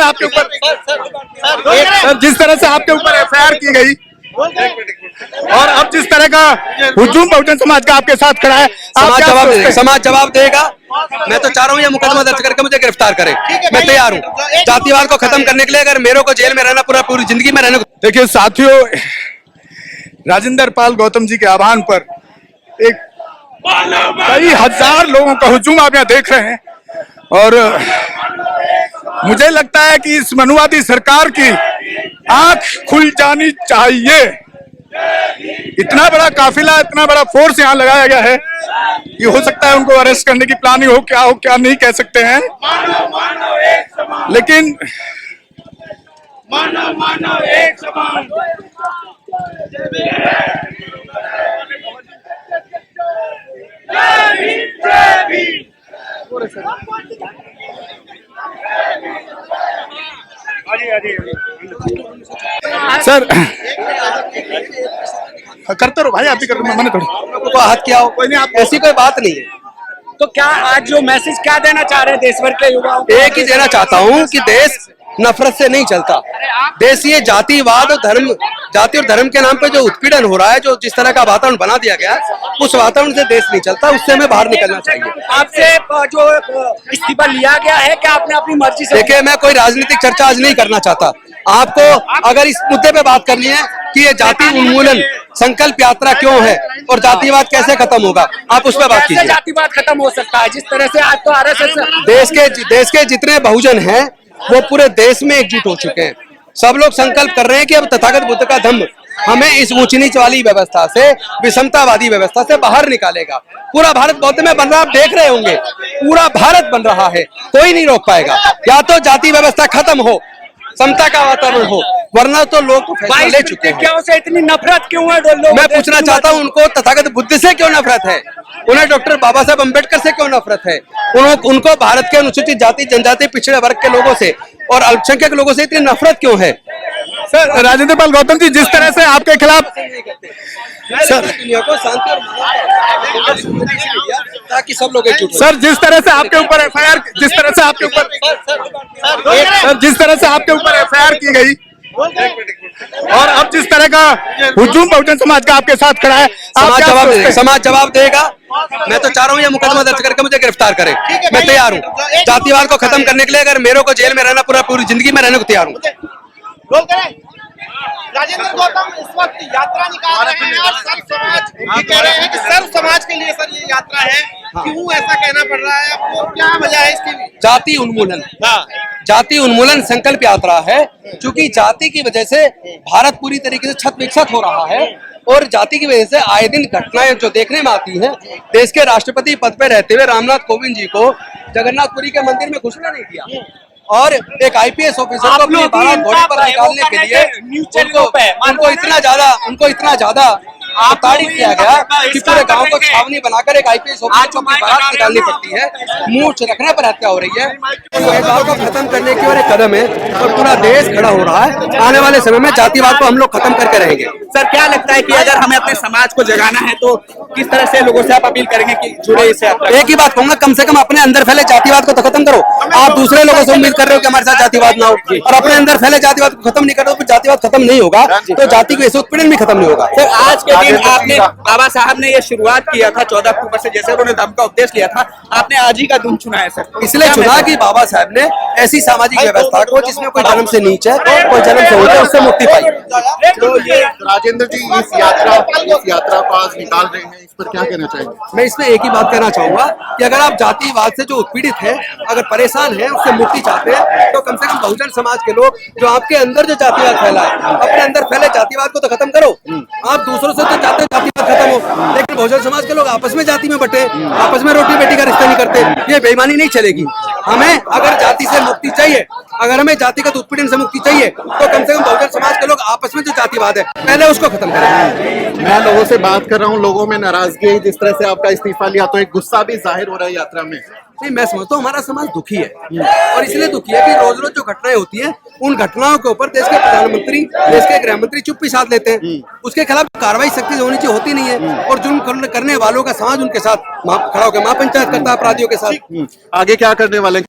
से आपके ऊपर जिस तरह से आपके ऊपर एफआईआर की गई और अब जिस तरह का हुजूम बहुजन समाज का आपके साथ खड़ा है, समाज जवाब देगा। मैं तो चाह रहा हूँ ये मुकदमा दर्ज करके मुझे गिरफ्तार करे, मैं तैयार हूँ जातिवाद को खत्म करने के लिए। अगर मेरे को जेल में रहना पूरी जिंदगी में रहना। देखिए साथियों, राजेंद्र पाल गौतम जी के आह्वान पर एक कई हजार लोगों का हुजूम आप यहाँ देख रहे हैं और मुझे लगता है कि इस मनुवादी सरकार की आंख खुल जानी चाहिए। इतना बड़ा काफिला, इतना बड़ा फोर्स यहाँ लगाया गया है कि हो सकता है उनको अरेस्ट करने की प्लानिंग हो क्या नहीं कह सकते हैं, लेकिन मानो एक समान। सर करते रहो भाई, आप भी कर मैंने को हाथ किया हो, कोई नहीं, आप ऐसी कोई बात नहीं है। तो क्या आज जो मैसेज क्या देना चाह रहे हैं देश भर के युवाओं को? एक ही देना चाहता हूँ कि देश नफरत से नहीं चलता। देश ये जातिवाद और जाति और धर्म के नाम पे जो उत्पीड़न हो रहा है, जो जिस तरह का वातावरण बना दिया गया, उस वातावरण से देश नहीं चलता। उससे हमें बाहर निकलना चाहिए। आपसे जो इस्तीफा लिया गया है, क्या आपने अपनी मर्जी से? देखिए, मैं कोई राजनीतिक चर्चा आज नहीं करना चाहता। आपको अगर इस मुद्दे पे बात करनी है कि ये जाति उन्मूलन संकल्प यात्रा क्यों है और जातिवाद कैसे खत्म होगा, आप उस पर बात कीजिए। जातिवाद खत्म हो सकता है जिस तरह से आज तो आरएसएस देश के जितने बहुजन हैं वो पूरे देश में एकजुट हो चुके हैं। सब लोग संकल्प कर रहे हैं कि अब तथागत बुद्ध का धम्म हमें इस ऊंच नीच वाली व्यवस्था से, विषमतावादी व्यवस्था से बाहर निकालेगा। पूरा भारत बौद्ध में बन रहा, आप देख रहे होंगे, पूरा भारत बन रहा है, कोई नहीं रोक पाएगा। या तो जाति व्यवस्था खत्म हो, समता का वातावरण हो, वरना तो लोग तो फैसला ले चुके हैं। क्या उसे इतनी नफरत क्यों है? मैं पूछना चाहता हूं, उनको तथागत बुद्ध से क्यों नफरत है? उन्हें डॉक्टर बाबा साहब अम्बेडकर से क्यों नफरत है? उनको भारत के अनुसूचित जाति, जनजाति, पिछड़े वर्ग के लोगों से और अल्पसंख्यक लोगों से इतनी नफरत क्यों है? सर राजेंद्र पाल गौतम जी, जिस तरह से आपके खिलाफ सर दुनिया को शांति और ताकि सब लोग एकजुट हो। सर जिस तरह से आपके ऊपर एफआईआर जिस तरह से आपके ऊपर एफआईआर की गई और अब जिस तरह का हुजूम बहुजन समाज का आपके साथ खड़ा है, समाज जवाब देगा। मैं तो चाह रहा हूँ ये मुकदमा दर्ज करके मुझे गिरफ्तार करे, मैं तैयार हूँ जातिवाद को खत्म करने के लिए। अगर मेरे को जेल में रहना पूरी जिंदगी में रहने को तैयार हूँ। राजेंद्र गौतम इस वक्त यात्रा निकाल रहे हैं और सर्व समाज ये कह रहे हैं कि सर्व समाज के लिए सर ये यात्रा है। क्यों ऐसा कहना पड़ रहा है आपको, क्या वजह है इसके लिए? जाति उन्मूलन, जाति उन्मूलन संकल्प यात्रा है। क्योंकि जाति की वजह से भारत पूरी तरीके से छत विक्षत हो रहा है और जाति की वजह से आए दिन घटनाएं जो देखने में आती हैं। देश के राष्ट्रपति पद पर रहते हुए रामनाथ कोविंद जी को जगन्नाथपुरी के मंदिर में घुसना नहीं दिया और एक आईपीएस ऑफिसर को अपनी बारात घोड़े पर निकालने के लिए उनको इतना ज्यादा तारीफ किया गया कि पूरे गांव को छावनी बनाकर एक आईपीएस ऑफिसर को अपनी बारात निकालनी पड़ती है। मूर्छ रखने पर हत्या हो रही है। भेदभाव को खत्म करने की ओर एक कदम है और पूरा देश खड़ा हो रहा है। आने वाले समय में जातिवाद को हम लोग खत्म करके रहेंगे। सर क्या लगता है कि अगर हमें अपने समाज को जगाना है तो किस तरह से लोगों से आप अपील करेंगे कि जुड़े इस यात्रा? एक ही बात कहूंगा, कम से कम अपने अंदर फैले जातिवाद को तो खत्म करो। आप दूसरे लोगों से उम्मीद कर रहे हो कि हमारे साथ जातिवाद ना हो और अपने अंदर फैले जातिवाद को खत्म नहीं कर रहे हो, तो जातिवाद खत्म नहीं होगा तो जाति के उत्पीड़न भी खत्म नहीं होगा। सर आज के दिन आपने, बाबा साहब ने ये शुरुआत किया था 14 अक्टूबर से, जैसे उन्होंने धम्म का उपदेश लिया था, आपने आज ही का दिन चुना है सर। इसलिए चुना कि बाबा साहब ने ऐसी सामाजिक व्यवस्था को जिसमें कोई जन्म से नीच है, कोई जन्म से ऊंच है, उससे मुक्ति पाई। तो ये राजेंद्र जी इस यात्रा को आज निकाल रहे हैं, इस पर क्या कहना चाहेंगे? मैं इसमें एक ही बात कहना चाहूंगा कि अगर आप जातिवाद से जो उत्पीड़ित है, अगर परेशान है, उससे मुक्ति चाहते हैं, तो कम से कम बहुजन समाज के लोग जो आपके अंदर जो जातिवाद फैला है, अपने अंदर फैले जातिवाद को तो खत्म करो। आप दूसरों से तो चाहते हो जातिवाद खत्म हो, लेकिन बहुजन समाज के लोग आपस में जाति में बटे, आपस में रोटी बेटी का रिश्ता नहीं करते, ये बेईमानी नहीं चलेगी। हमें अगर जाति से मुक्ति चाहिए, अगर हमें जातिगत उत्पीड़न से मुक्ति चाहिए, तो कम से कम बहुजन समाज के लोग आपस में जो जातिवाद है पहले उसको खत्म करें। मैं लोगों से बात कर रहा हूँ, लोगों में नाराजगी है। जिस तरह से आपका इस्तीफा लिया तो एक गुस्सा भी जाहिर हो रहा है यात्रा में। नहीं, मैं समझता हूँ हमारा समाज दुखी है और इसलिए दुखी है कि रोज रोज जो घटनाएं होती हैं, उन घटनाओं के ऊपर देश के प्रधानमंत्री, देश के गृह मंत्री चुप्पी साध लेते हैं। उसके खिलाफ कार्रवाई सख्ती होनी चाहिए, होती नहीं है और जुर्म करने वालों का समाज उनके साथ खड़ा होकर महापंचायत करता है अपराधियों के साथ। आगे क्या करने वाले?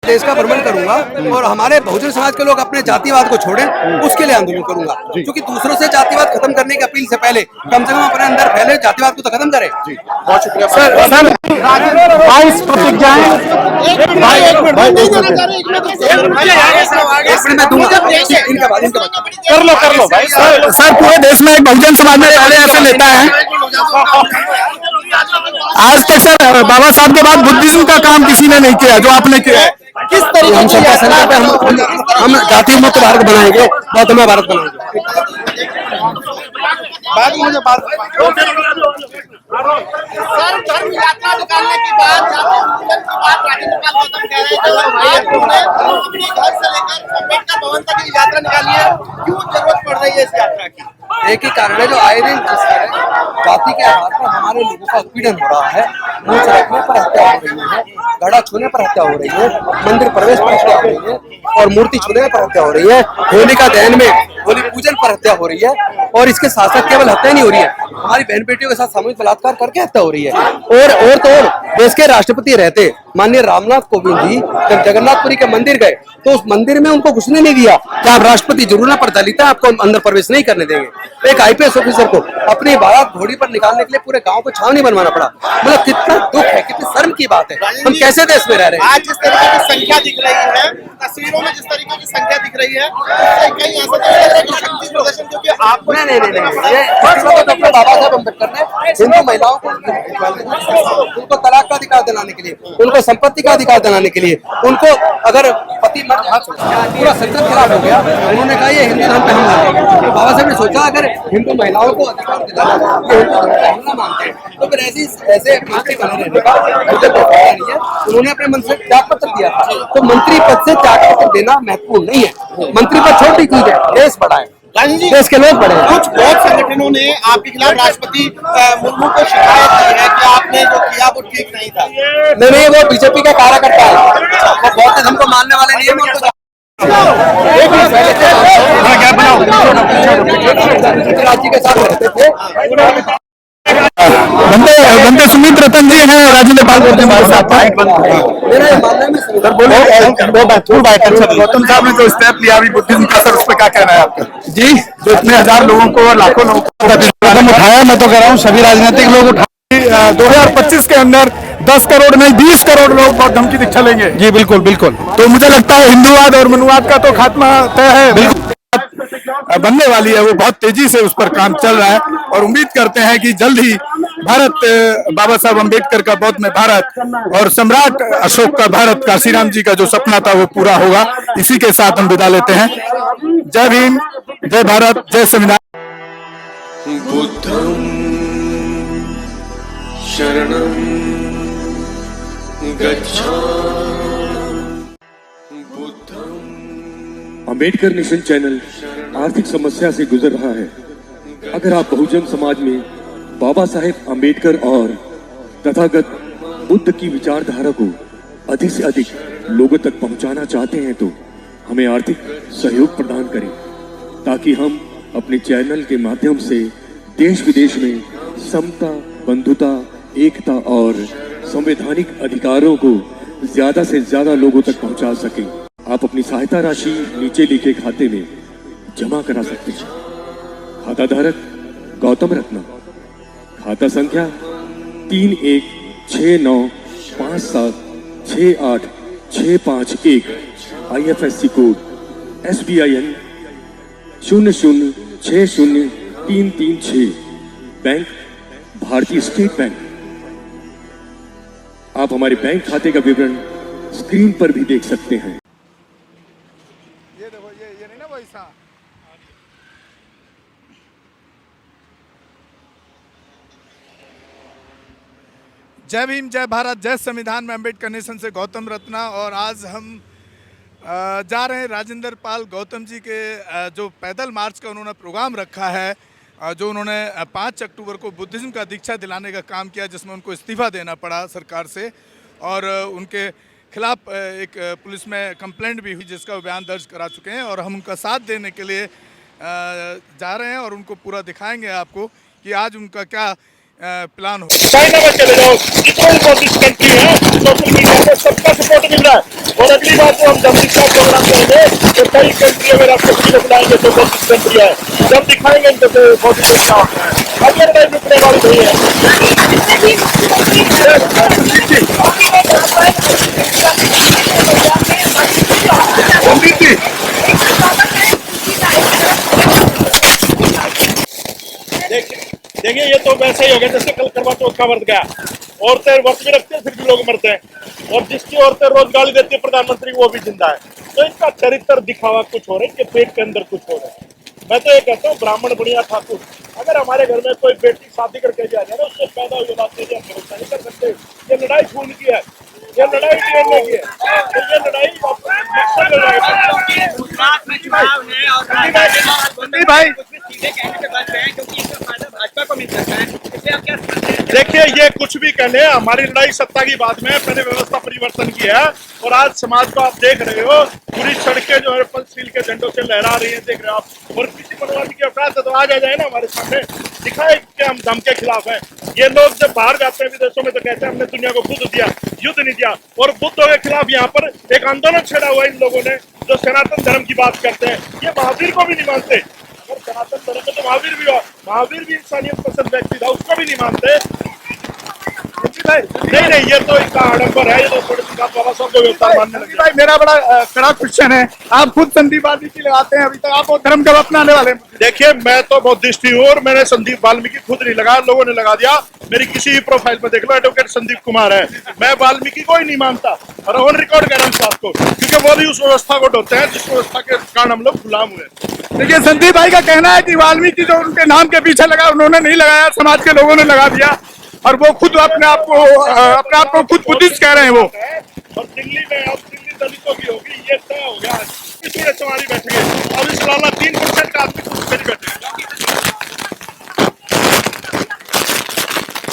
देश का भ्रमण करूंगा और हमारे बहुजन समाज के लोग अपने जातिवाद को छोड़ें, उसके लिए आंदोलन करूंगा। क्योंकि दूसरों से जातिवाद खत्म करने की अपील से पहले कम से कम अपने अंदर फैले जातिवाद को तो खत्म करें। बहुत शुक्रिया सर। 22 प्रतिज्ञाएं कर लो भाई। सर पूरे देश में एक बहुजन समाज में पहले ऐसे नेता है आज तक सर बाबा साहब के बाद बुद्धिज्म का काम किसी ने नहीं किया जो आपने किया है। किस तरीके हम की संकल्प पे हम जाति मुक्त भारत बनाएंगे, गौतम भारत बनाएंगे। बाद में मुझे बात सर धर्म यात्रा निकालने की बात राजेंद्र पाल गौतम कह रहे हैं अपने घर से लेकर अम्बेडकर भवन तक की यात्रा निकाली है, क्यों जरूरत पड़ रही है इस यात्रा की? एक ही कारण है, जो आए दिन जिस तरह जाति के आधार पर हमारे लोगों का उत्पीड़न हो रहा है, मुंह रखने पर हत्या हो रही है, घड़ा छूने पर हत्या हो रही है, मंदिर प्रवेश पर हत्या हो रही है और मूर्ति छूने पर हत्या हो रही है, होलिका दहन में होली पूजन पर हत्या हो रही है। और इसके साथ साथ केवल हत्या नहीं हो रही है, हमारी बहन बेटियों के साथ सामूहिक बलात्कार करके हत्या हो रही है। और तो और देश के राष्ट्रपति रहते माननीय रामनाथ कोविंद जी जब जगन्नाथपुरी के मंदिर गए तो उस मंदिर में उनको घुसने नहीं दिया कि आप राष्ट्रपति जरूर ना पर दलित है, आपको अंदर प्रवेश नहीं करने देंगे। एक आईपीएस ऑफिसर को अपनी बारात घोड़ी पर निकालने के लिए पूरे गांव को छावनी बनवाना पड़ा। मतलब कितना दुख है, कितनी शर्म की बात है, हम कैसे देश में रह रहे हैं। आज जिस तरीके की संख्या दिख रही है, तस्वीरों में जिस तरीके की संख्या दिख रही है, कहीं ऐसा तो नहीं लग रहा है कि शक्ति प्रदर्शन, क्योंकि आपको नहीं, ये डॉक्टर बाबा साहब अम्बेडकर ने हिंदू महिलाओं को उनको तलाक का अधिकार दिलाने के लिए, उनको संपत्ति का अधिकार दिलाने के लिए, उनको अगर पति मर पूरा संसद खिलाफ हो गया, उन्होंने कहा ये हिंदू धर्म पे हमला है। तो बाबा साहब ने सोचा अगर हिंदू महिलाओं को अधिकार दिलाना ये हिंदू धर्म पे हमला मानते हैं तो फिर ऐसे मंत्री बने रहने का मुझे कोई फायदा नहीं है। उन्होंने अपने मन से त्याग पत्र दिया था, तो मंत्री पद से त्याग पत्र देना महत्वपूर्ण नहीं है। मंत्री पद छोटी चीज है, देश बड़ा है, देश के लोग बड़े हैं। कुछ बहुत संगठनों ने आपके खिलाफ राष्ट्रपति मुर्मू को शिकायत की है कि आपने जो किया वो ठीक नहीं था। नहीं, वो बीजेपी का कार्यकर्ता है, वो बौद्ध धर्म को मानने वाले नहीं है। उनको राज्य के साथ रहते थे। बंदे सुमित रतन जी हैं, राजेंद्र पाल गौतम हमारे साथ गौतम साहब ने जो स्टेप लिया अभी बुद्धिज्म का, सर उस पर क्या कहना है आपका? जी, जो इतने हजार लोगों को और लाखों लोगों को कदम उठाया, मैं तो कह रहा हूँ सभी राजनीतिक लोग उठा 2025 के अंदर 10 करोड़ नहीं 20 करोड़ लोग बौद्ध धर्म की दीक्षा लेंगे। जी बिल्कुल बिल्कुल। तो मुझे लगता है हिंदूवाद और मनुवाद का तो खात्मा तय है, बिल्कुल बनने वाली है, वो बहुत तेजी से उस पर काम चल रहा है और उम्मीद करते हैं कि जल्द ही भारत बाबा साहब अम्बेडकर का बौद्ध में भारत और सम्राट अशोक का भारत, काशीराम जी का जो सपना था वो पूरा होगा। इसी के साथ हम विदा लेते हैं। जय भीम, जय भारत, जय संविधान। बुद्धं शरणं अम्बेडकर नेशन चैनल आर्थिक समस्या से गुजर रहा है। अगर आप बहुजन समाज में बाबा साहेब अम्बेडकर और तथागत बुद्ध की विचारधारा को अधिक से अधिक लोगों तक पहुंचाना चाहते हैं तो हमें आर्थिक सहयोग प्रदान करें, ताकि हम अपने चैनल के माध्यम से देश विदेश में समता, बंधुता, एकता और संवैधानिक अधिकारों को ज्यादा से ज्यादा लोगों तक पहुंचा सकें। आप अपनी सहायता राशि नीचे लिखे खाते में जमा करा सकते हैं। खाता धारक गौतम रत्ना, खाता संख्या 316957686551, IFSC कोड SBIN 0060336, बैंक भारतीय स्टेट बैंक। आप हमारे बैंक खाते का विवरण स्क्रीन पर भी देख सकते हैं। ये देखो, ये नहीं ना वैसा। जय भीम, जय भारत, जय संविधान में अम्बेडकर नेशन से गौतम रत्ना। और आज हम जा रहे हैं राजेंद्र पाल गौतम जी के जो पैदल मार्च का उन्होंने प्रोग्राम रखा है, जो उन्होंने 5 अक्टूबर को बुद्धिज्म का दीक्षा दिलाने का काम किया, जिसमें उनको इस्तीफा देना पड़ा सरकार से और उनके खिलाफ एक पुलिस में कंप्लेंट भी हुई जिसका बयान दर्ज करा चुके हैं। और हम उनका साथ देने के लिए जा रहे हैं और उनको पूरा दिखाएंगे आपको कि आज उनका क्या प्लान हो। चाइना में चले जाओ, जितनी कोशिश करती है सोशल मीडिया पे सबका सपोर्ट मिल रहा है। और अगली बार जो हम जब का प्रोग्राम करेंगे तो कई कंट्रियों में राष्ट्रपति को बुलाएंगे जो बहुत कंट्रियाँ है, जब दिखाएंगे इनको तो बहुत ही अच्छा होता है। अब ये लड़ाई रुकने वाली नहीं है। पंडित जी, देखिए ये तो वैसे ही हो गया जैसे कल करवा चौथ का व्रत गया, औरतें व्रत भी रखती है फिर भी लोग मरते हैं, और जिसकी औरतें रोज गाली देती है प्रधानमंत्री वो भी जिंदा है। तो इनका चरित्र दिखावा कुछ हो रहा है, इनके पेट के अंदर कुछ हो रहा है। मैं तो ये कहता हूँ ब्राह्मण बढ़िया ठाकुर, अगर हमारे घर में कोई बेटी शादी करके जा रहा है ना, उससे पैदा हुई बात नहीं हम भरोसा नहीं कर सकते। ये लड़ाई खून की है, ये लड़ाई लड़ने की है, तो ये लड़ाई मकसद लड़ाई गुजरात में चुनाव है और संदीप भाई, सीधे कहने पे बच रहे हैं क्योंकि इसका फायदा भाजपा को मिल सकता है, इसलिए आप क्या समझते हैं? देखिए ये कुछ भी कह ले, हमारी लड़ाई सत्ता की बात में है, पहले व्यवस्था परिवर्तन की है। और आज समाज को आप देख रहे हो, पूरी सड़कें जो है पंचशील के झंडों से लहरा रही हैं, देख रहे हो आप। और किसी मनोवादी के अपराध तो आज आ जाए ना हमारे सामने, दिखाए कि हम धम के खिलाफ हैं। ये लोग जब बाहर जाते हैं विदेशों में तो कहते हैं हमने दुनिया को खुद दिया, युद्ध नहीं दिया। और बुद्धों के खिलाफ यहाँ पर एक आंदोलन छेड़ा हुआ है इन लोगों ने, जो सनातन धर्म की बात करते हैं। ये महावीर को भी नहीं मानते, और सनातन धर्म में तो महावीर भी हुआ, महावीर भी इंसानियत पसंद व्यक्ति था, उसको भी नहीं मानते। नहीं ये तो इनका आडंबर है, ये तो थोड़ी सी बाबा साहब को व्यवसाय मानने लगे। भाई मेरा बड़ा कड़ा क्वेश्चन है, आप खुद संदीप वाल्मीकि लगाते हैं, अभी तक आप वो धर्म कब अपनाने वाले हैं? देखिए मैं तो बुद्धिस्ट हूँ और मैंने संदीप वाल्मीकि खुद नहीं लगाया, लोगों ने लगा दिया। मेरी किसी भी प्रोफाइल पर देख लो एडवोकेट संदीप कुमार है, मैं वाल्मीकि को ही नहीं मानता, और ऑन रिकॉर्ड कह रहा हूँ साथ को, क्योंकि वो भी उस व्यवस्था को ढोते हैं जिस व्यवस्था के कारण हम लोग गुलाम हुए। देखिए संदीप भाई का कहना है कि वाल्मीकि जो उनके नाम के पीछे लगा, उन्होंने नहीं लगाया, समाज के लोगों ने लगा दिया, और वो खुद अपने आप को खुद बुद्धिस्ट कह रहे हैं वो। और दिल्ली में अब दिल्ली दलितों की होगी, ये तय हो गया। इसमें सवारी बैठ गए, अब इस लाला 3% का आदमी कुछ नहीं बैठे।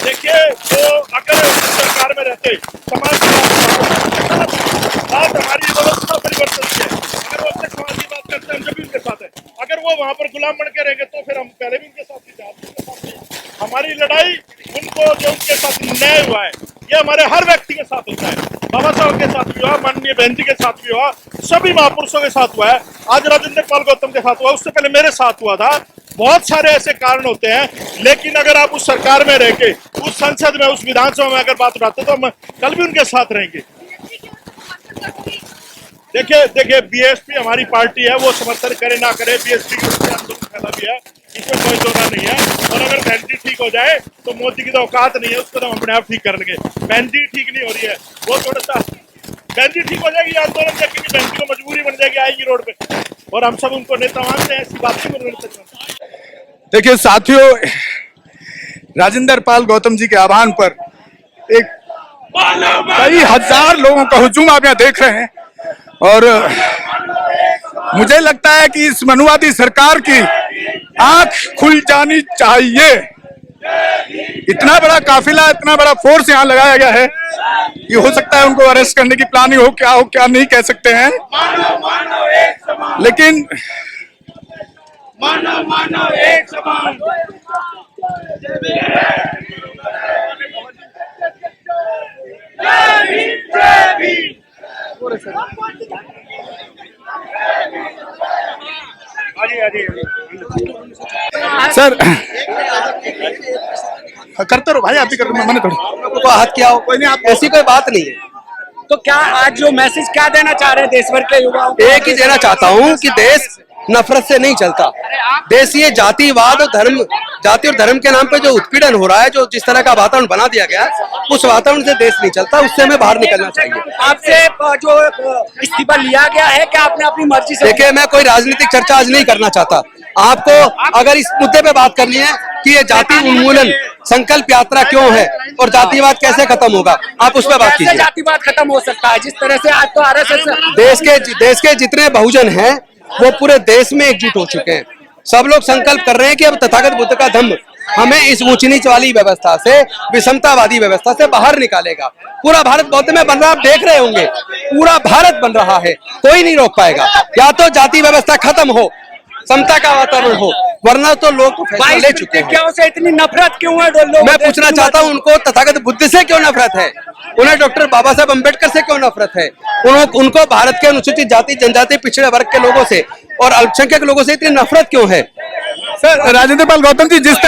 देखिए वो अगर सरकार में रहते, समाज की बात हमारी व्यवस्था परिवर्तन की है, अगर वो अपने समाज की बात करते हैं हम जब भी उनके साथ है, अगर वो वहां पर गुलाम बन के रहेंगे तो फिर हम पहले भी उनके साथ ही थे। हमारी लड़ाई उनको जो उनके साथ न्याय हुआ है, ये हमारे हर व्यक्ति के साथ होता है। बाबा साहब के साथ भी हुआ, माननीय बहन जी के साथ भी हुआ, सभी महापुरुषों के साथ हुआ है। आज राजेंद्र पाल गौतम के साथ हुआ, उससे पहले मेरे साथ हुआ था। बहुत सारे ऐसे कारण होते हैं, लेकिन अगर आप उस सरकार में रह के, उस संसद में, उस विधानसभा में अगर बात उठाते तो हम कल भी उनके साथ रहेंगे। देखिए बीएसपी हमारी पार्टी है, वो समर्थन करे ना करे, बीएसपी के आंदोलन फैला भी है, इसमें कोई दोहरा नहीं है। और अगर बहन जी ठीक हो जाए तो मोदी की तो औकात नहीं है, उसको तो हम अपने आप ठीक कर लेंगे। बहन जी ठीक नहीं हो रही है, वो थोड़ा सा बहन जी ठीक हो जाएगी, आंदोलन देखेंगे, बहन जी को मजबूरी बन जाएगी, आएगी रोड पे, और हम सब उनको नेता मानते हैं, ऐसी बात नहीं कर सकते। देखिए साथियों, राजेंद्र पाल गौतम जी के आह्वान पर एक कई हजार लोगों का हुजूम आप यहाँ देख रहे हैं, और मुझे लगता है कि इस मनुवादी सरकार की आंख खुल जानी चाहिए। इतना बड़ा काफिला, इतना बड़ा फोर्स यहाँ लगाया गया है, ये हो सकता है उनको अरेस्ट करने की प्लानिंग हो क्या नहीं कह सकते हैं, लेकिन मानव एक समान। सर करते रहो भाई, आप भी कर रहे, मैंने को आहत किया हो, कोई नहीं, आप ऐसी कोई बात नहीं है। तो क्या आज जो मैसेज क्या देना चाह रहे हैं देश भर के युवाओं को? एक ही देना चाहता हूँ कि देश नफरत से नहीं चलता। देश ये जातिवाद और जाति और धर्म के नाम पे जो उत्पीड़न हो रहा है, जो जिस तरह का वातावरण बना दिया गया है, उस वातावरण से देश नहीं चलता, उससे हमें बाहर निकलना चाहिए। आपसे जो इस्तीफा लिया गया है, क्या आपने अपनी मर्जी से? देखिए मैं कोई राजनीतिक चर्चा आज नहीं करना चाहता। आपको अगर इस मुद्दे पे बात करनी है कि ये जाति उन्मूलन संकल्प यात्रा क्यों है और जातिवाद कैसे खत्म होगा, आप उस पर बात कीजिए। जातिवाद खत्म हो सकता है जिस तरह से आज तो आरएसएस देश के जितने बहुजन हैं वो पूरे देश में एकजुट हो चुके हैं। सब लोग संकल्प कर रहे हैं कि अब तथागत बुद्ध का धम्म हमें इस ऊंच नीच वाली व्यवस्था से, विषमतावादी व्यवस्था से बाहर निकालेगा। पूरा भारत बौद्ध में बन रहा, आप देख रहे होंगे, पूरा भारत बन रहा है, कोई नहीं रोक पाएगा। या तो जाति व्यवस्था खत्म हो, समता का वातावरण हो, वरना तो लोग तो फैसला ले चुके हैं। क्या से इतनी नफरत क्यों है मैं पूछना चाहता हूं उनको तथागत बुद्ध से क्यों नफरत है, उन्हें डॉक्टर बाबा साहब अम्बेडकर से क्यों नफरत है, उनको भारत के अनुसूचित जाति जनजाति पिछड़े वर्ग के लोगों से और अल्पसंख्यक लोगों से इतनी नफरत क्यों है? सर राजेंद्र पाल गौतम जी, जिस तरह